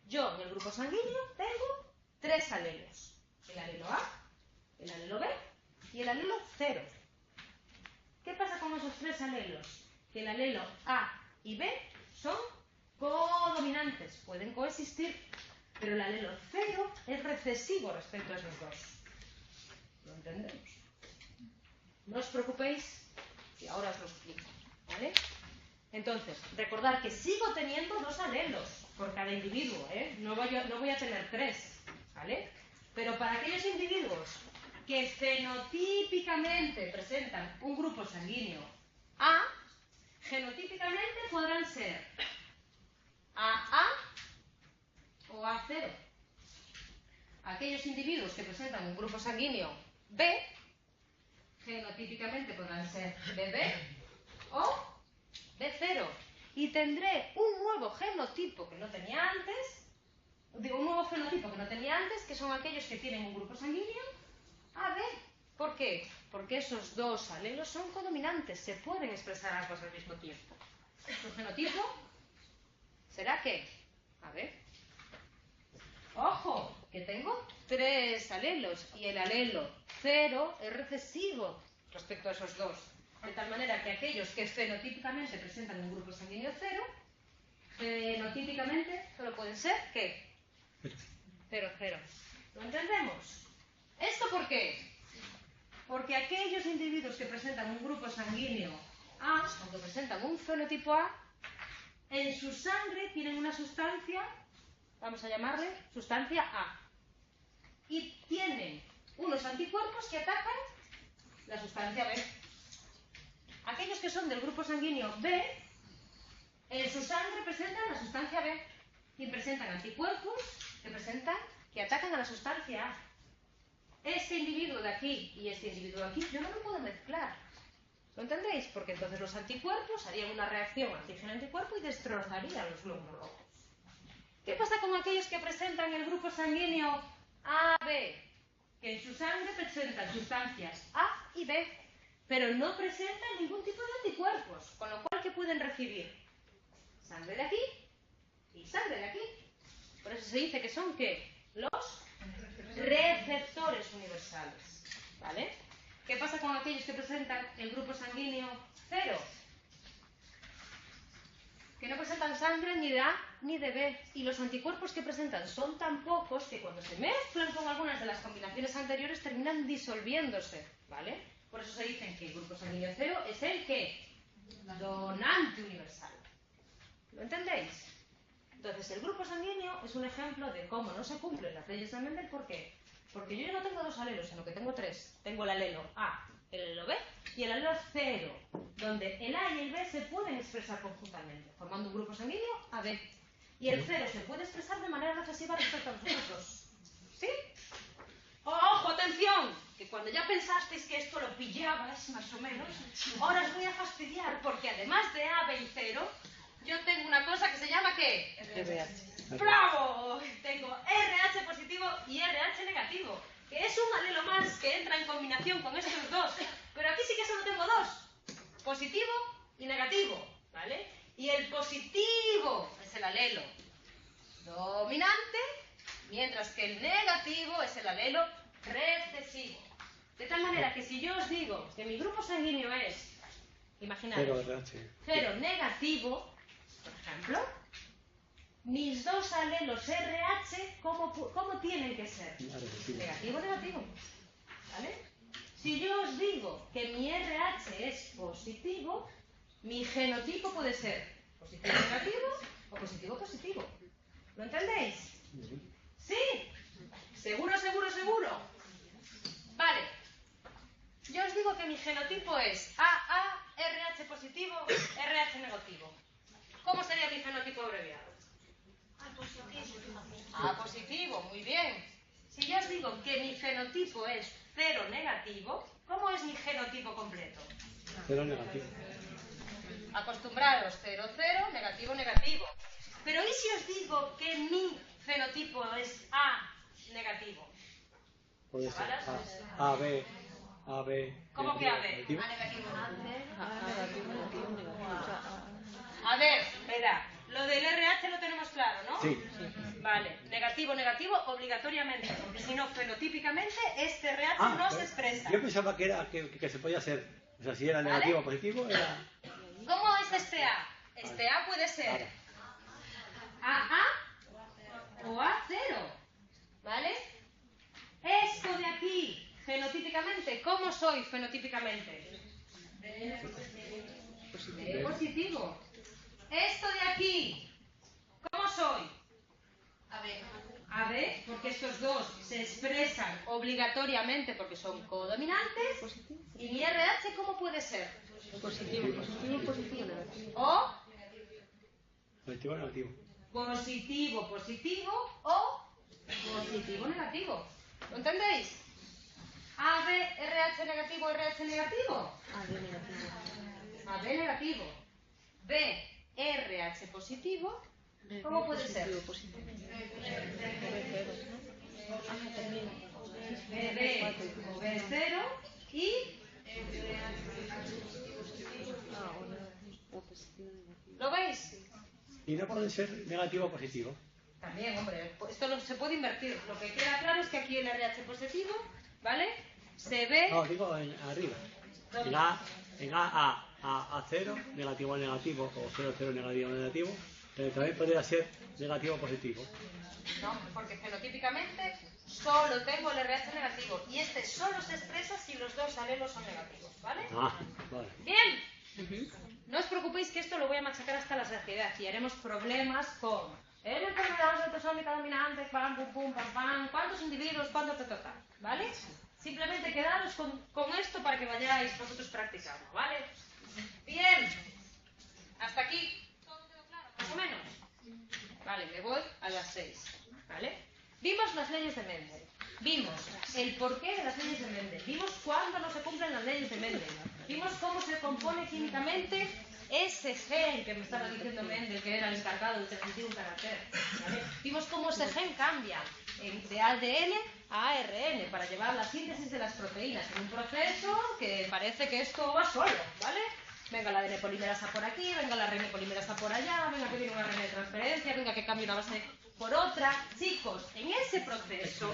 Yo en el grupo sanguíneo tengo 3 alelos: el alelo A, el alelo B y el alelo 0. ¿Qué pasa con esos 3 alelos? Que el alelo A y B son codominantes, pueden coexistir, pero el alelo 0 es recesivo respecto a esos dos. ¿Lo entendemos? No os preocupéis, y ahora os lo explico, ¿vale? Entonces, recordad que sigo teniendo 2 alelos por cada individuo, ¿eh? No voy a tener 3, ¿vale? Pero para aquellos individuos que fenotípicamente presentan un grupo sanguíneo A, genotípicamente podrán ser AA o A0. Aquellos individuos que presentan un grupo sanguíneo B, genotípicamente podrán ser BB o B0. Y tendré un nuevo genotipo que no tenía antes, que son aquellos que tienen un grupo sanguíneo AB. ¿Por qué? Porque esos 2 alelos son codominantes, se pueden expresar ambos al mismo tiempo. ¿Su genotipo será qué? A ver. ¡Ojo! Que tengo 3 alelos y el alelo 0 es recesivo respecto a esos 2. De tal manera que aquellos que fenotípicamente presentan un grupo sanguíneo 0, fenotípicamente solo pueden ser ¿qué? 0, 0. ¿Lo entendemos? ¿Esto por qué? Porque aquellos individuos que presentan un grupo sanguíneo A, o que presentan un fenotipo A, en su sangre tienen una sustancia, vamos a llamarle sustancia A, y tienen unos anticuerpos que atacan la sustancia B. Aquellos que son del grupo sanguíneo B, en su sangre presentan la sustancia B y presentan anticuerpos que atacan a la sustancia A. Este individuo de aquí y este individuo de aquí, yo no lo puedo mezclar. ¿Lo entendéis? Porque entonces los anticuerpos harían una reacción antígeno-anticuerpo y destrozarían los glóbulos rojos. ¿Qué pasa con aquellos que presentan el grupo sanguíneo AB? Que en su sangre presentan sustancias A y B, pero no presentan ningún tipo de anticuerpos, con lo cual, ¿qué pueden recibir? Sangre de aquí y sangre de aquí. Por eso se dice que son, ¿qué? Los receptores universales, ¿vale? ¿Qué pasa con aquellos que presentan el grupo sanguíneo 0? Que no presentan sangre ni de A ni de B, y los anticuerpos que presentan son tan pocos que cuando se mezclan con algunas de las combinaciones anteriores terminan disolviéndose, ¿vale? Por eso se dicen que el grupo sanguíneo 0 es el que donante universal. ¿Lo entendéis? Entonces, el grupo sanguíneo es un ejemplo de cómo no se cumplen las leyes de Mendel. ¿Por qué? Porque yo ya no tengo 2 alelos, sino que tengo 3. Tengo el alelo A, el alelo B y el alelo 0, donde el A y el B se pueden expresar conjuntamente, formando un grupo sanguíneo AB. Y el 0 se puede expresar de manera recesiva respecto a los otros 2. ¿Sí? ¡Ojo, atención! Que cuando ya pensasteis que esto lo pillabas, más o menos, ahora os voy a fastidiar, porque además de AB y 0, yo tengo una cosa que se llama ¿qué? RH. ¡Bravo! Tengo RH positivo y RH negativo, que es un alelo más que entra en combinación con estos 2. Pero aquí sí que solo tengo 2, positivo y negativo, ¿vale? Y el positivo es el alelo dominante, mientras que el negativo es el alelo recesivo. De tal manera que si yo os digo que mi grupo sanguíneo es, imaginaos, 0 negativo, por ejemplo, mis 2 alelos RH, ¿cómo tienen que ser? Negativo, negativo. ¿Vale? Si yo os digo que mi RH es positivo, mi genotipo puede ser positivo, negativo o positivo, positivo. ¿Lo entendéis? ¿Sí? ¿Seguro, seguro, seguro? Vale. Yo os digo que mi genotipo es AA, RH RH positivo, RH negativo. ¿Cómo sería mi fenotipo abreviado? A positivo, muy bien. Si yo os digo que mi fenotipo es 0 negativo, ¿cómo es mi genotipo completo? 0 negativo. Acostumbrados, 0, 0, negativo, negativo. Pero ¿y si os digo que mi fenotipo es A negativo? Puede ser A, B, A, B. ¿Cómo que A, B? Negativo. A negativo. A ver, verá, lo del RH lo tenemos claro, ¿no? Sí. Vale, negativo, negativo, obligatoriamente, porque si no, fenotípicamente, este RH no se expresa. Yo pensaba que era que se podía hacer, o sea, si era negativo o positivo, era... ¿Cómo es este A? Este A puede ser AA o A0, ¿vale? Esto de aquí, fenotípicamente, ¿cómo soy fenotípicamente? Positivo. Esto de aquí, ¿cómo soy? AB, porque estos dos se expresan obligatoriamente porque son codominantes. ¿Y mi RH cómo puede ser? Positivo. O Positivo o negativo. positivo, positivo o positivo, negativo. ¿Lo entendéis? AB, RH negativo, RH negativo. AB negativo. B, RH positivo. ¿Cómo puede ser? BB o B0 y ¿lo veis? ¿Y no puede ser negativo o positivo? También, hombre, esto se puede invertir. Lo que queda claro es que aquí el RH positivo, ¿vale? Se ve... No, digo arriba. En A0, negativo a negativo, o 0, 0, negativo a negativo, también podría ser negativo o positivo. No, porque fenotípicamente solo tengo el RH negativo y este solo se expresa si los dos alelos son negativos, ¿vale? Vale. Bien. No os preocupéis que esto lo voy a machacar hasta la saciedad y haremos problemas con el enfermedad autosómica dominante, pam, pum, pum, pam, pam, cuántos individuos, cuánto total, ¿vale? Simplemente quedaros con esto para que vayáis vosotros practicando, ¿vale? Bien. Hasta aquí. ¿Todo quedó claro? ¿Más o menos? Vale, me voy a las 6, ¿vale? Vimos las leyes de Mendel. Vimos el porqué de las leyes de Mendel. Vimos cuándo no se cumplen las leyes de Mendel. Vimos cómo se compone químicamente ese gen que me estaba diciendo Mendel, que era el encargado de transmitir un carácter, ¿vale? Vimos cómo ese gen cambia de ADN a ARN para llevar la síntesis de las proteínas en un proceso que parece que esto va solo, ¿vale? Venga la ADN polimerasa por aquí, venga la ARN polimerasa por allá, venga que viene una ARN de transferencia, venga que cambie una base por otra. Chicos, en ese proceso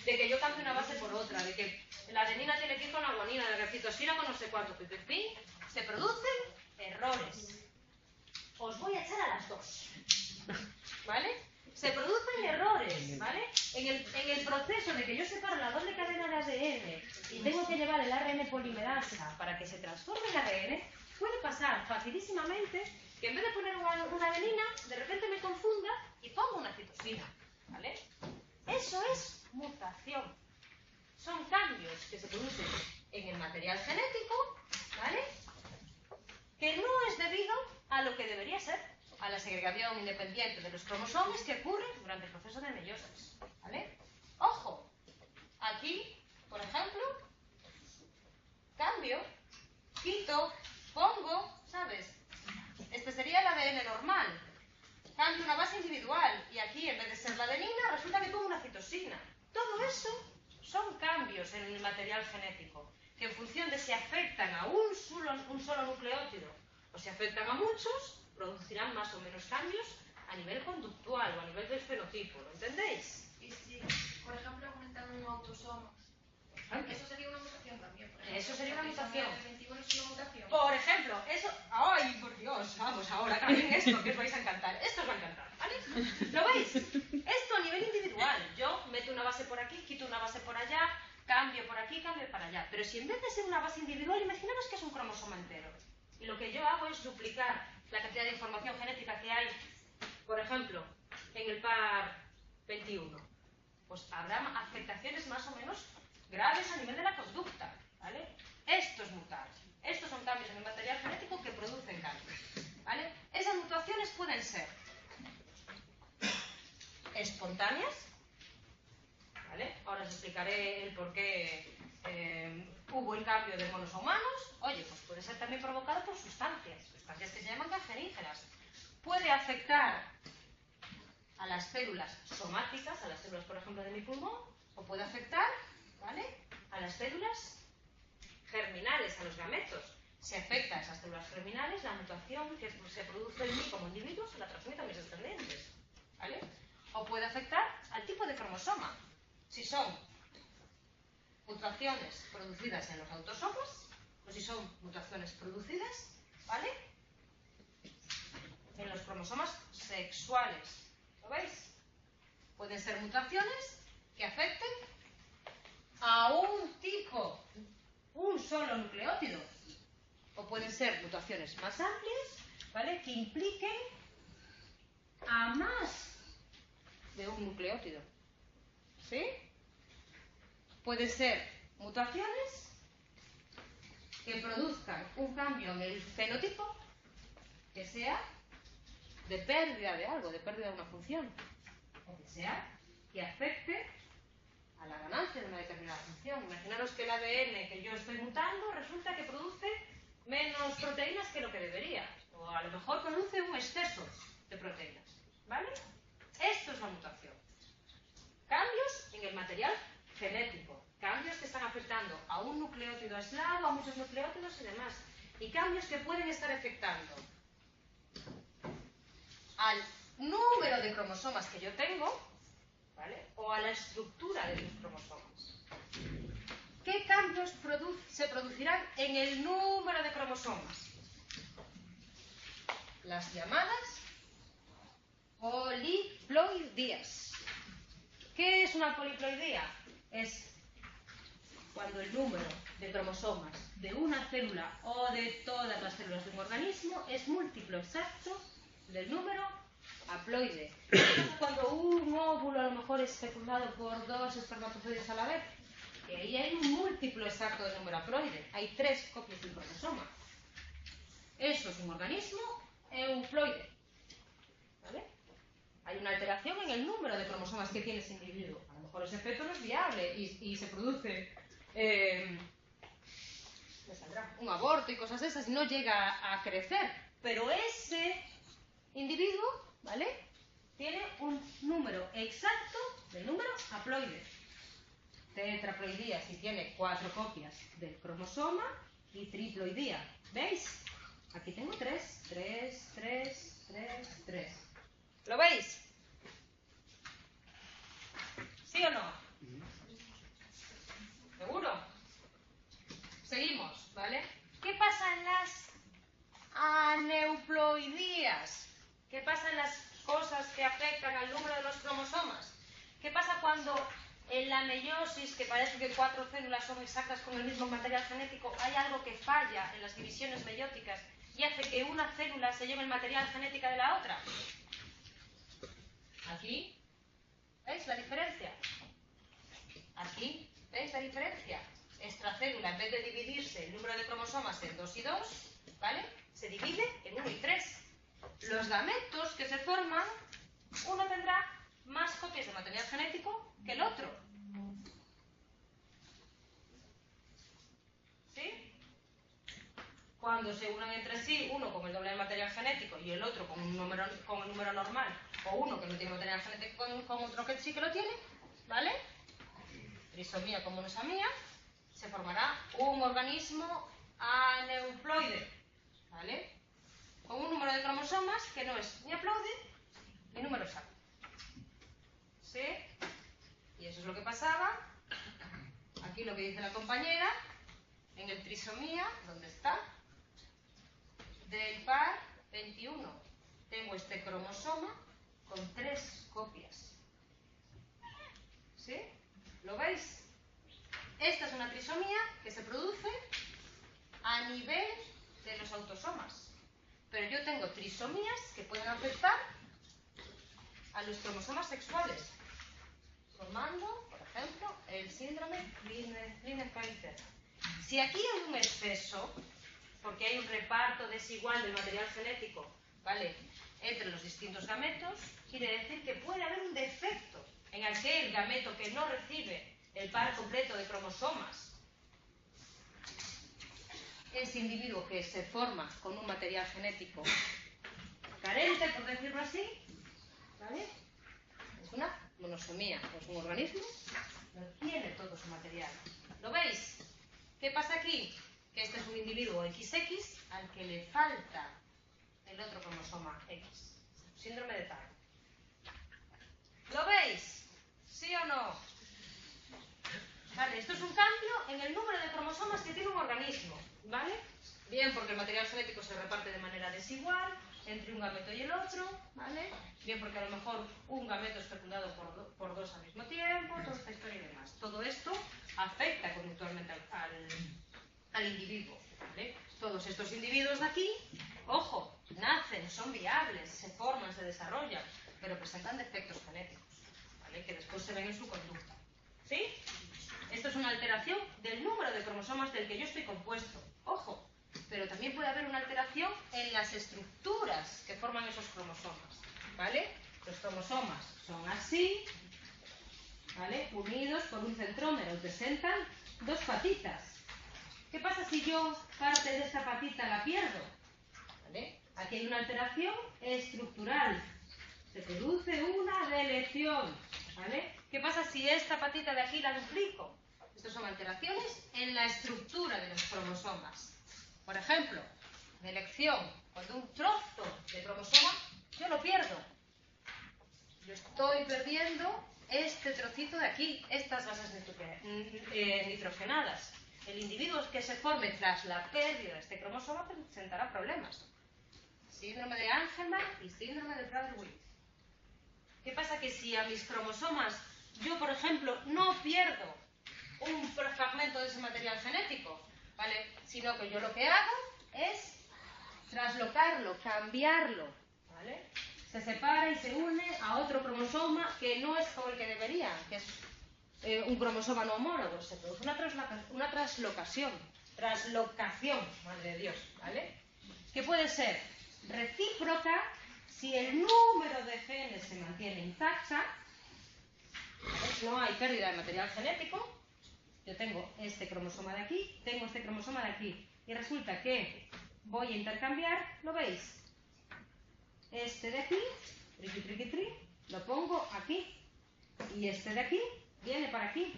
de que yo cambie una base por otra, de que la adenina tiene que ir con la guanina, de la citosina con no sé cuánto, se producen errores. Os voy a echar a las dos, ¿vale? Se producen errores, ¿vale? En el proceso de que yo separo la doble cadena de ADN y tengo que llevar el ARN polimerasa para que se transforme en ADN, puede pasar facilísimamente que en vez de poner una adenina, de repente me confunda y pongo una citosina, ¿vale? Eso es mutación. Son cambios que se producen en el material genético, ¿vale? Que no es debido a lo que debería ser, a la segregación independiente de los cromosomas que ocurre durante el proceso de meiosis, ¿vale? Ojo, aquí, por ejemplo, cambio, quito, pongo, ¿sabes? Este sería el ADN normal. Cambio una base individual y aquí, en vez de ser la adenina, resulta que pongo una citosina. Todo eso son cambios en el material genético, que en función de si afectan a un solo nucleótido o si afectan a muchos, producirán más o menos cambios a nivel conductual o a nivel del fenotipo. ¿Lo entendéis? Y si, por ejemplo, aumentan un autosoma, eso sería una mutación también. Eso sería una mutación. El 21 es una mutación. Por ejemplo, eso... ¡Ay, por Dios! Vamos ahora, también esto, que os vais a encantar. Esto os va a encantar, ¿vale? ¿Lo veis? Esto a nivel individual. Yo meto una base por aquí, quito una base por allá, cambio por aquí, cambio para allá. Pero si en vez de ser una base individual, imaginaros que es un cromosoma entero. Y lo que yo hago es duplicar la cantidad de información genética que hay, por ejemplo, en el par 21. Pues habrá afectaciones más o menos graves a nivel de la conducta, ¿vale? Esto es mutar. Estos son cambios en el material genético que explicaré el por qué hubo el cambio de monos a humanos. Oye, pues puede ser también provocado por sustancias que se llaman cancerígenas. Puede afectar a las células somáticas, a las células, por ejemplo, de mi pulmón, o puede afectar, ¿vale?, a las células germinales, a los gametos. Si afecta a esas células germinales, la mutación que se produce en mí como individuo se la transmite a mis descendientes, ¿vale? O puede afectar al tipo de cromosoma. Si son mutaciones producidas en los autosomas, o si son mutaciones producidas, ¿vale?, en los cromosomas sexuales. ¿Lo veis? Pueden ser mutaciones que afecten a un tipo, un solo nucleótido. O pueden ser mutaciones más amplias, ¿vale?, que impliquen a más de un nucleótido. ¿Sí? Pueden ser mutaciones que produzcan un cambio en el fenotipo que sea de pérdida de algo, de pérdida de una función, o que sea que afecte a la ganancia de una determinada función. Imaginaros que el ADN que yo estoy mutando resulta que produce menos proteínas que lo que debería, o a lo mejor produce un exceso de proteínas, ¿vale? Esto es la mutación. Cambios en el material genético, cambios que están afectando a un nucleótido aislado, a muchos nucleótidos y demás, y cambios que pueden estar afectando al número de cromosomas que yo tengo, ¿vale?, o a la estructura de mis cromosomas. ¿Qué cambios se producirán en el número de cromosomas? Las llamadas poliploidías. ¿Qué es una poliploidía? Es cuando el número de cromosomas de una célula o de todas las células de un organismo es múltiplo exacto del número haploide. Cuando un óvulo a lo mejor es fecundado por 2 espermatozoides a la vez, que ahí hay un múltiplo exacto del número haploide. Hay 3 copias del cromosoma. Eso es un organismo euploide. ¿Vale? Hay una alteración en el número de cromosomas que tiene ese individuo. A lo mejor ese feto no es viable y se produce un aborto y cosas de esas y no llega a crecer. Pero ese individuo, ¿vale?, tiene un número exacto del número haploide. Tetraploidía si tiene 4 copias del cromosoma, y triploidía. ¿Veis? Aquí tengo 3. 3, 3, 3, 3. ¿Lo veis? ¿Sí o no? ¿Seguro? Seguimos, ¿vale? ¿Qué pasa en las aneuploidías? ¿Qué pasa en las cosas que afectan al número de los cromosomas? ¿Qué pasa cuando en la meiosis, que parece que 4 células son exactas con el mismo material genético, hay algo que falla en las divisiones meióticas y hace que una célula se lleve el material genético de la otra? Aquí, ¿veis la diferencia? Aquí, ¿veis la diferencia? Extracélula, en vez de dividirse el número de cromosomas en 2 y 2, ¿vale?, se divide en 1 y 3. Los gametos que se forman, uno tendrá más copias de material genético que el otro. ¿Sí? Cuando se unan entre sí, uno con el doble de material genético y el otro con el número normal, o uno que no tiene material genético con otro que sí que lo tiene, ¿vale?, trisomía con monosamía, se formará un organismo aneuploide, ¿vale?, con un número de cromosomas que no es ni haploide ni número exacto. ¿Sí? Y eso es lo que pasaba. Aquí lo que dice la compañera, en el trisomía, ¿dónde está? Del par 21. Tengo este cromosoma con 3 copias. ¿Sí? ¿Lo veis? Esta es una trisomía que se produce a nivel de los autosomas. Pero yo tengo trisomías que pueden afectar a los cromosomas sexuales, formando, por ejemplo, el síndrome Klinefelter. Si aquí hay un exceso, porque hay un reparto desigual del material genético, ¿vale?, entre los distintos gametos, quiere decir que puede haber un defecto en el que el gameto que no recibe el par completo de cromosomas. Ese individuo que se forma con un material genético carente, por decirlo así, ¿vale? Es una monosomía, es un organismo que no tiene todo su material. ¿Lo veis? ¿Qué pasa aquí? Que este es un individuo XX al que le falta el otro cromosoma X. Síndrome de Down. ¿Lo veis? ¿Sí o no? Vale, esto es un cambio en el número de cromosomas que tiene un organismo, ¿vale? Bien porque el material genético se reparte de manera desigual entre un gameto y el otro, ¿vale? Bien porque a lo mejor un gameto es fecundado por dos al mismo tiempo, toda esta historia y demás. Todo esto afecta conductualmente al individuo, ¿vale? Todos estos individuos de aquí, ojo, nacen, son viables, se forman, se desarrollan, pero presentan defectos genéticos, ¿vale? Que después se ven en su conducta, ¿sí? Esto es una alteración del número de cromosomas del que yo estoy compuesto, ojo, pero también puede haber una alteración en las estructuras que forman esos cromosomas, ¿vale? Los cromosomas son así, ¿vale? Unidos por un centrómero, presentan dos patitas. ¿Qué pasa si yo parte de esta patita la pierdo? ¿Vale? Aquí hay una alteración estructural. Se produce una deleción, ¿vale? ¿Qué pasa si esta patita de aquí la duplico? Estas son alteraciones en la estructura de los cromosomas. Por ejemplo, delección. Cuando un trozo de cromosoma, yo lo pierdo. Yo estoy perdiendo este trocito de aquí, estas bases nitrogenadas. El individuo que se forme tras la pérdida de este cromosoma presentará problemas. Síndrome de Angelman y síndrome de Prader-Willi. ¿Qué pasa? Que si a mis cromosomas yo, por ejemplo, no pierdo un fragmento de ese material genético, ¿vale? Sino que yo lo que hago es traslocarlo, cambiarlo, ¿vale? Se separa y se une a otro cromosoma que no es como el que debería, que es un cromosoma no homólogo. Se produce una traslocación, madre de Dios, ¿vale? Que puede ser recíproca si el número de genes se mantiene intacta, ¿vale? No hay pérdida de material genético. Yo tengo este cromosoma de aquí, tengo este cromosoma de aquí, y resulta que voy a intercambiar, ¿lo veis? Este de aquí, lo pongo aquí, y este de aquí viene para aquí.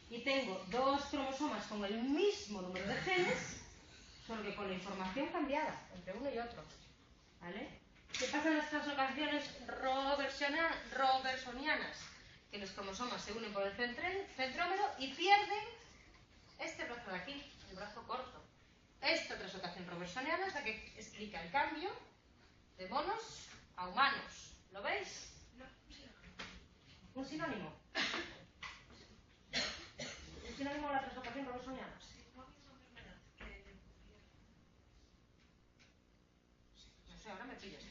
Y tengo dos cromosomas con el mismo número de genes, solo que con la información cambiada entre uno y otro, ¿vale? ¿Qué pasa en las translocaciones robertsonianas? Que los cromosomas se unen por el centrómero y pierden este brazo de aquí, el brazo corto. Esta translocación robertsoniana es la que explica el cambio de monos a humanos. ¿Lo veis? Un sinónimo. ¿Un sinónimo de la translocación robertsoniana? No sé, ahora me pillas.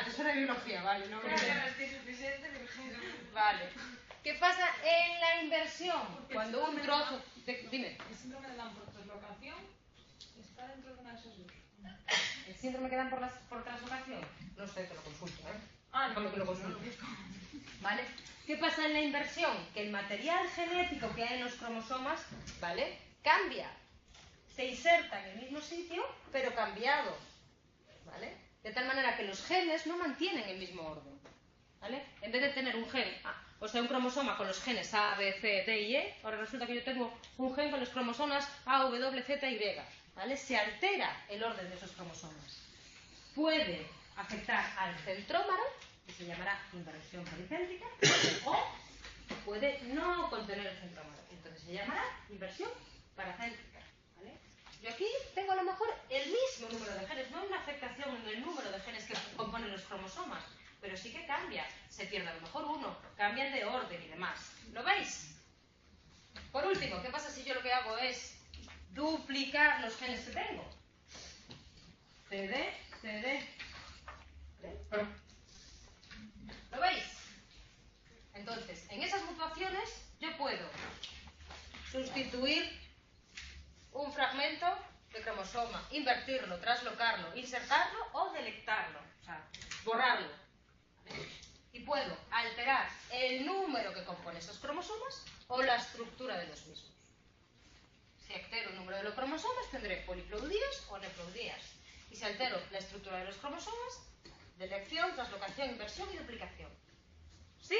Te suena de biología, vale. No me Vale. ¿Qué pasa en la inversión? Cuando un trozo... Dime. El síndrome de Down por translocación está dentro de una de esas dos. ¿El síndrome que dan por translocación? No sé, te lo consulto, ¿eh? Déjame que lo consulto. ¿Vale? ¿Qué pasa en la inversión? Que el material genético que hay en los cromosomas, ¿vale? Cambia. Se inserta en el mismo sitio, pero cambiado, ¿vale? De tal manera que los genes no mantienen el mismo orden, ¿vale? En vez de tener un gen, o sea, un cromosoma con los genes A, B, C, D y E, ahora resulta que yo tengo un gen con los cromosomas A, W, Z y Y, ¿vale? Se altera el orden de esos cromosomas. Puede afectar al centrómero, que se llamará inversión policéntrica, o puede no contener el centrómero, entonces se llamará inversión paracéntrica, ¿vale? Yo aquí tengo a lo mejor el mismo número de genes, no hay una afectación en el número de genes que componen los cromosomas, pero sí que cambia, se pierde a lo mejor uno, cambian de orden y demás. ¿Lo veis? Por último, ¿qué pasa si yo lo que hago es duplicar los genes que tengo? CD, CD. ¿Lo veis? Entonces, en esas mutuaciones yo puedo sustituir un fragmento de cromosoma, invertirlo, traslocarlo, insertarlo o delectarlo, o sea, borrarlo. ¿Vale? Y puedo alterar el número que compone esos cromosomas o la estructura de los mismos. Si altero el número de los cromosomas, tendré poliploidías o aneuploidías. Y si altero la estructura de los cromosomas, delección, translocación, inversión y duplicación. ¿Sí?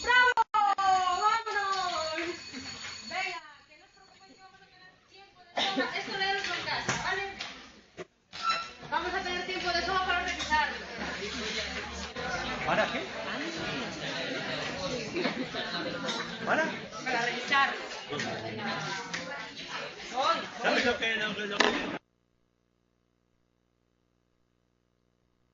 ¡Bravo! ¡Vámonos! Venga, que no os preocupéis que vamos a tener tiempo de sobra. Esto leerlo en casa, ¿vale? Vamos a tener tiempo de sobra para revisarlo. ¿Para qué? Para revisarlo. ¿Sabes lo que